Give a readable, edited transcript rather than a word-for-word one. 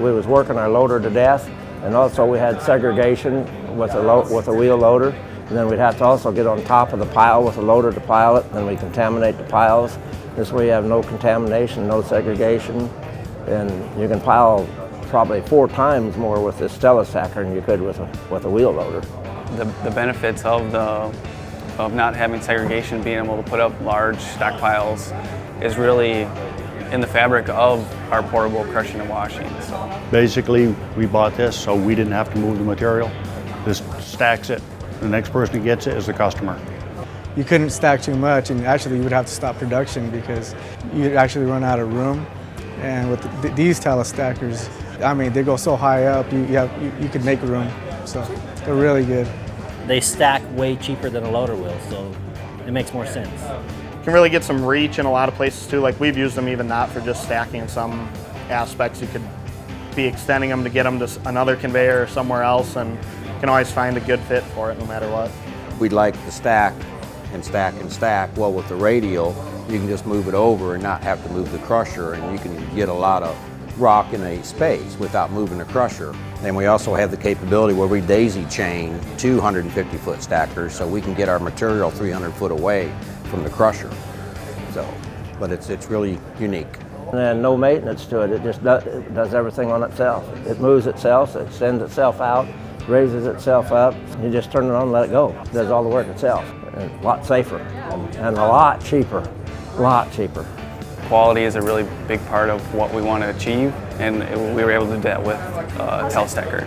we was working our loader to death, and also we had segregation with a wheel loader, and then we'd have to also get on top of the pile with a loader to pile it, and we contaminate the piles. This way you have no contamination, no segregation, and you can pile probably 4 times more with this TeleStacker than you could with a wheel loader. The benefits of not having segregation, being able to put up large stockpiles, is really in the fabric of our portable crushing and washing. So basically, we bought this so we didn't have to move the material. This stacks it. The next person who gets it is the customer. You couldn't stack too much, and actually you would have to stop production because you'd actually run out of room. And with these TeleStackers, I mean, they go so high up, you could make room. So they're really good. They stack way cheaper than a loader will, so it makes more sense. You can really get some reach in a lot of places too. Like we've used them even not for just stacking some aspects. You could be extending them to get them to another conveyor or somewhere else, and you can always find a good fit for it no matter what. We'd like to stack and stack and stack. Well, with the radial, you can just move it over and not have to move the crusher, and you can get a lot of rock in a space without moving the crusher. And we also have the capability where we daisy chain 250-foot stackers, so we can get our material 300 foot away from the crusher. So, but it's really unique. And then no maintenance to it. It just does everything on itself. It moves itself, it sends itself out, raises itself up. You just turn it on and let it go. It does all the work itself. And a lot safer and a lot cheaper. A lot cheaper. Quality is a really big part of what we want to achieve, and we were able to do that with TeleStacker.